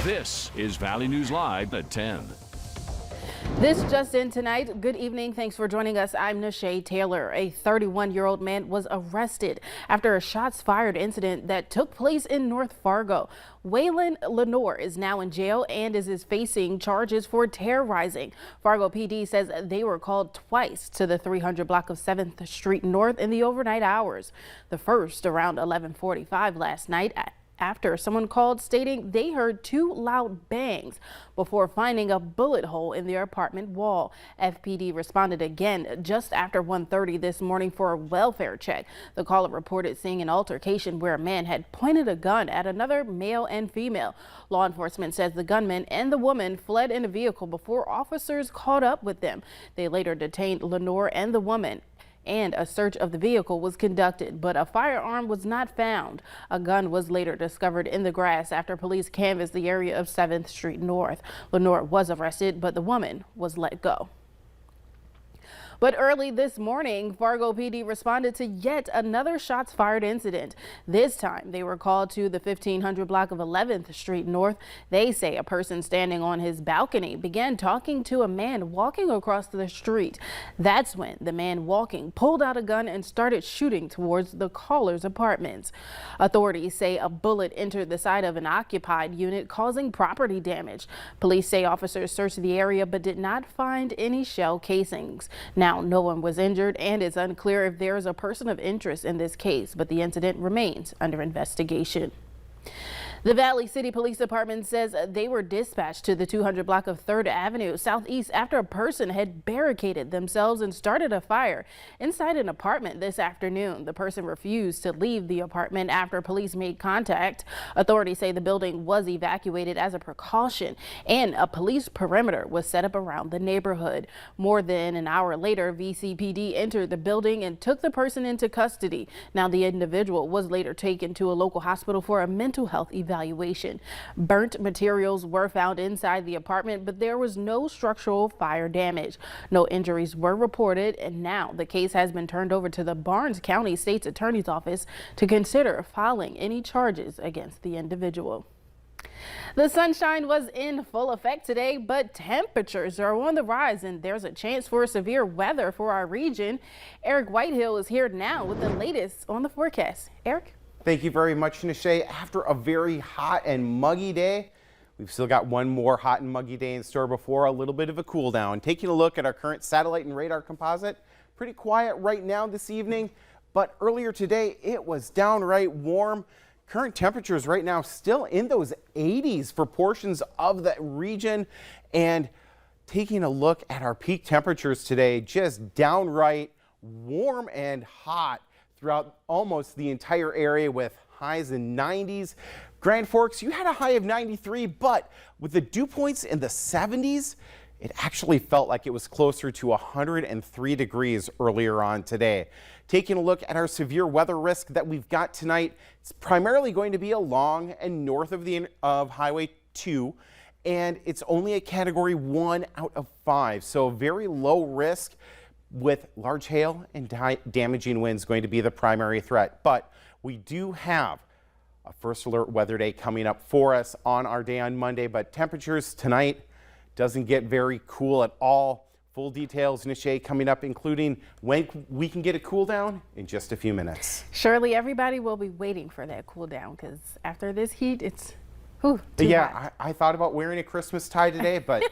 This is Valley News Live at 10. This just in tonight. Good evening. Thanks for joining us. I'm Nashay Taylor. A 31-year-old man was arrested after a shots fired incident that took place in North Fargo. Waylon Lenore is now in jail and is facing charges for terrorizing. Fargo PD says they were called twice to the 300 block of 7th Street North in the overnight hours. The first around 11:45 last night after someone called stating they heard two loud bangs before finding a bullet hole in their apartment wall. FPD responded again just after 1:30 this morning for a welfare check. The caller reported seeing an altercation where a man had pointed a gun at another male and female. Law enforcement says the gunman and the woman fled in a vehicle before officers caught up with them. They later detained Lenore and the woman, and a search of the vehicle was conducted, but a firearm was not found. A gun was later discovered in the grass after police canvassed the area of 7th Street North. Lenore was arrested, but the woman was let go. But early this morning, Fargo PD responded to yet another shots fired incident. This time, they were called to the 1500 block of 11th Street North. They say a person standing on his balcony began talking to a man walking across the street. That's when the man walking pulled out a gun and started shooting towards the caller's apartments. Authorities say a bullet entered the side of an occupied unit, causing property damage. Police say officers searched the area but did not find any shell casings. Now, no one was injured, and it's unclear if there is a person of interest in this case, but the incident remains under investigation. The Valley City Police Department says they were dispatched to the 200 block of 3rd Avenue Southeast after a person had barricaded themselves and started a fire inside an apartment this afternoon. The person refused to leave the apartment after police made contact. Authorities say the building was evacuated as a precaution, and a police perimeter was set up around the neighborhood. More than an hour later, VCPD entered the building and took the person into custody. Now, the individual was later taken to a local hospital for a mental health evaluation. Burnt materials were found inside the apartment, but there was no structural fire damage. No injuries were reported, and now the case has been turned over to the Barnes County State's Attorney's Office to consider filing any charges against the individual. The sunshine was in full effect today, but temperatures are on the rise and there's a chance for severe weather for our region. Eric Whitehill is here now with the latest on the forecast. Eric? Thank you very much, Nashay. After a very hot and muggy day, we've still got one more hot and muggy day in store before a little bit of a cool down. Taking a look at our current satellite and radar composite, pretty quiet right now this evening, but earlier today it was downright warm. Current temperatures right now still in those 80s for portions of the region, and taking a look at our peak temperatures today, just downright warm and hot throughout almost the entire area with highs in 90s. Grand Forks, you had a high of 93, but with the dew points in the 70s, it actually felt like it was closer to 103 degrees earlier on today. Taking a look at our severe weather risk that we've got tonight, it's primarily going to be along and north of Highway 2, and it's only a Category 1 out of 5, so very low risk, with large hail and damaging winds going to be the primary threat. But we do have a first alert weather day coming up for us on our day on Monday, but temperatures tonight doesn't get very cool at all. Full details, Nashay, coming up, including when we can get a cool down in just a few minutes. Surely everybody will be waiting for that cool down, because after this heat, it's too hot. I thought about wearing a Christmas tie today, but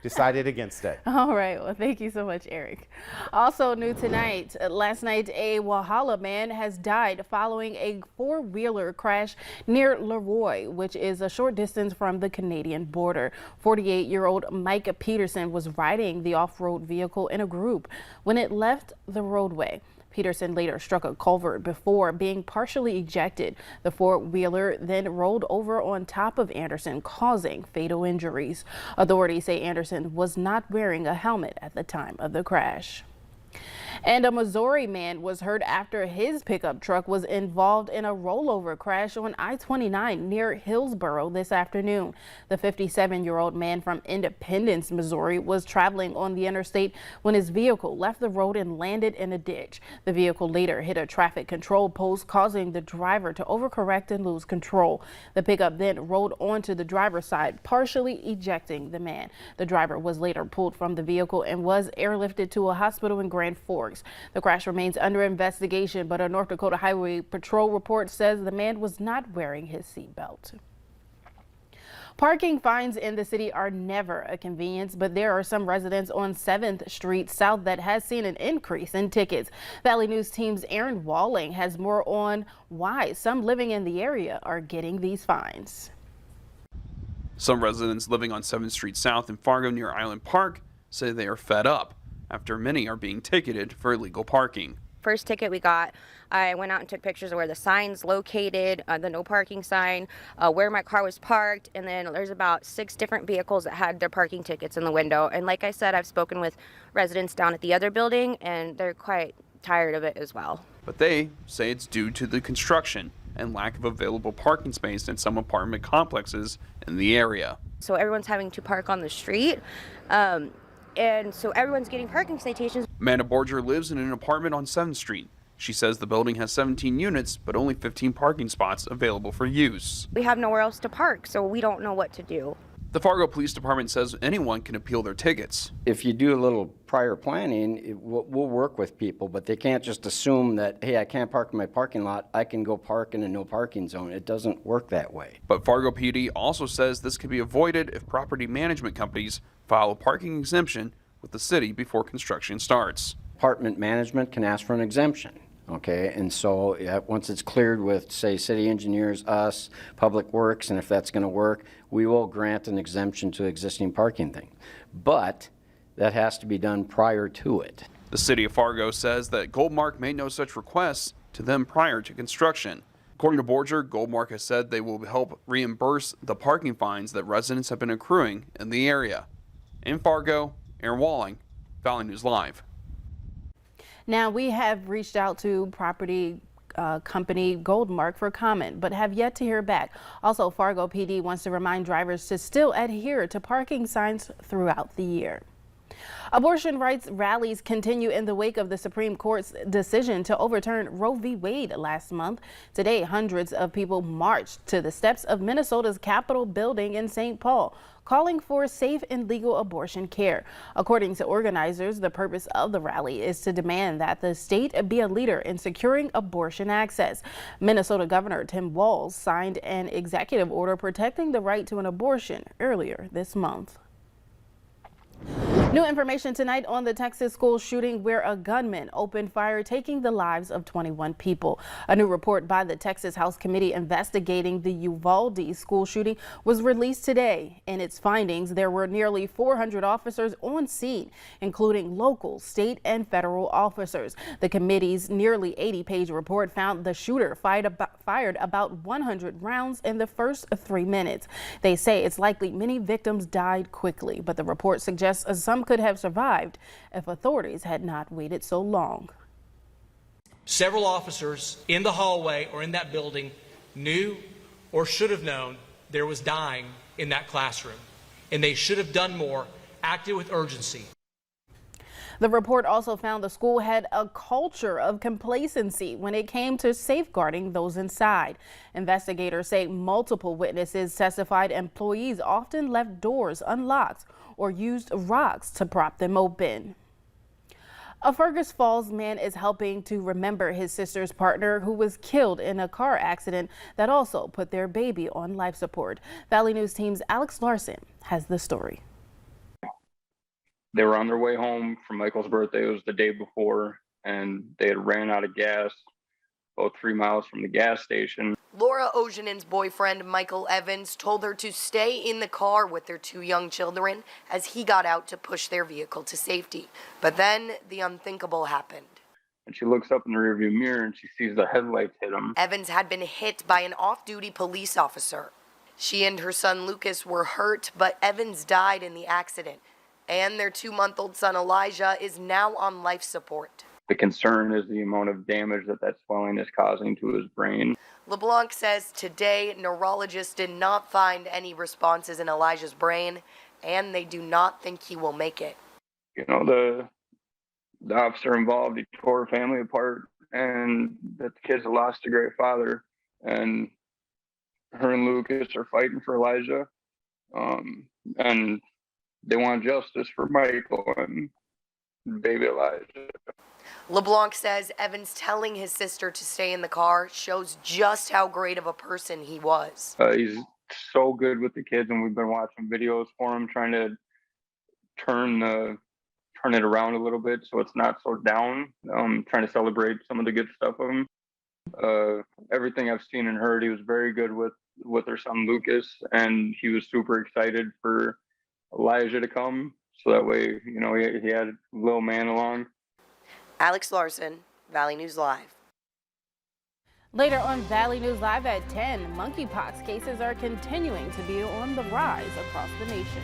decided against it. All right. Well, thank you so much, Eric. Also new tonight, last night, a Walhalla man has died following a four-wheeler crash near Leroy, which is a short distance from the Canadian border. 48-year-old Mike Peterson was riding the off-road vehicle in a group when it left the roadway. Peterson later struck a culvert before being partially ejected. The four-wheeler then rolled over on top of Anderson, causing fatal injuries. Authorities say Anderson was not wearing a helmet at the time of the crash. And a Missouri man was hurt after his pickup truck was involved in a rollover crash on I-29 near Hillsboro this afternoon. The 57-year-old man from Independence, Missouri, was traveling on the interstate when his vehicle left the road and landed in a ditch. The vehicle later hit a traffic control post, causing the driver to overcorrect and lose control. The pickup then rolled onto the driver's side, partially ejecting the man. The driver was later pulled from the vehicle and was airlifted to a hospital in Grand Forks. The crash remains under investigation, but a North Dakota Highway Patrol report says the man was not wearing his seatbelt. Parking fines in the city are never a convenience, but there are some residents on 7th Street South that has seen an increase in tickets. Valley News Team's Aaron Walling has more on why some living in the area are getting these fines. Some residents living on 7th Street South in Fargo near Island Park say they are fed up after many are being ticketed for illegal parking. First ticket we got, I went out and took pictures of where the sign's located, the no parking sign, where my car was parked, and then there's about 6 different vehicles that had their parking tickets in the window. And like I said, I've spoken with residents down at the other building, and they're quite tired of it as well. But they say it's due to the construction and lack of available parking space in some apartment complexes in the area. So everyone's having to park on the street. And so everyone's getting parking citations. Amanda Borger lives in an apartment on 7th Street. She says the building has 17 units, but only 15 parking spots available for use. We have nowhere else to park, so we don't know what to do. The Fargo Police Department says anyone can appeal their tickets. If you do a little prior planning, we'll work with people, but they can't just assume that, hey, I can't park in my parking lot, I can go park in a no parking zone. It doesn't work that way. But Fargo PD also says this can be avoided if property management companies file a parking exemption with the city before construction starts. Apartment management can ask for an exemption. Okay, and so once it's cleared with, say, city engineers, us, Public Works, and if that's going to work, we will grant an exemption to existing parking thing. But that has to be done prior to it. The city of Fargo says that Goldmark made no such requests to them prior to construction. According to Borger, Goldmark has said they will help reimburse the parking fines that residents have been accruing in the area. In Fargo, Aaron Walling, Valley News Live. Now, we have reached out to property company Goldmark for comment, but have yet to hear back. Also, Fargo PD wants to remind drivers to still adhere to parking signs throughout the year. Abortion rights rallies continue in the wake of the Supreme Court's decision to overturn Roe v. Wade last month. Today, hundreds of people marched to the steps of Minnesota's Capitol building in St. Paul, calling for safe and legal abortion care. According to organizers, the purpose of the rally is to demand that the state be a leader in securing abortion access. Minnesota Governor Tim Walz signed an executive order protecting the right to an abortion earlier this month. New information tonight on the Texas school shooting where a gunman opened fire, taking the lives of 21 people. A new report by the Texas House Committee investigating the Uvalde school shooting was released today. In its findings, there were nearly 400 officers on scene, including local, state, and federal officers. The committee's nearly 80-page report found the shooter fired about 100 rounds in the first 3 minutes. They say it's likely many victims died quickly, but the report suggests some could have survived if authorities had not waited so long. Several officers in the hallway or in that building knew or should have known there was dying in that classroom, and they should have done more, acted with urgency. The report also found the school had a culture of complacency when it came to safeguarding those inside. Investigators say multiple witnesses testified employees often left doors unlocked or used rocks to prop them open. A Fergus Falls man is helping to remember his sister's partner who was killed in a car accident that also put their baby on life support. Valley News Team's Alex Larson has the story. They were on their way home from Michael's birthday. It was the day before, and they had ran out of gas about 3 miles from the gas station. Laura Ojanen's boyfriend, Michael Evans, told her to stay in the car with their 2 young children as he got out to push their vehicle to safety. But then the unthinkable happened. And she looks up in the rearview mirror and she sees the headlights hit him. Evans had been hit by an off-duty police officer. She and her son Lucas were hurt, but Evans died in the accident. And their 2-month-old son Elijah is now on life support. The concern is the amount of damage that swelling is causing to his brain. LeBlanc says today neurologists did not find any responses in Elijah's brain, and they do not think he will make it. You know, the officer involved, he tore a family apart, and the kids lost a great father. And her and Lucas are fighting for Elijah, and they want justice for Michael and baby Elijah. LeBlanc says Evans telling his sister to stay in the car shows just how great of a person he was. He's so good with the kids, and we've been watching videos for him, trying to turn it around a little bit so it's not so down. Trying to celebrate some of the good stuff of him. Everything I've seen and heard, he was very good with their son Lucas, and he was super excited for Elijah to come, so that way, you know, he had a little man along. Alex Larson, Valley News Live. Later on Valley News Live at 10, monkeypox cases are continuing to be on the rise across the nation.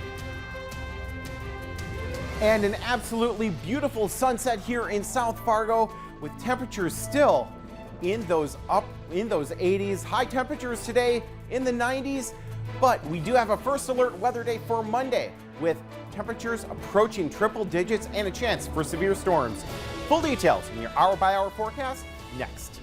And an absolutely beautiful sunset here in South Fargo, with temperatures still in those 80s. High temperatures today in the 90s, but we do have a first alert weather day for Monday, with temperatures approaching triple digits and a chance for severe storms. Full details in your hour-by-hour forecast next.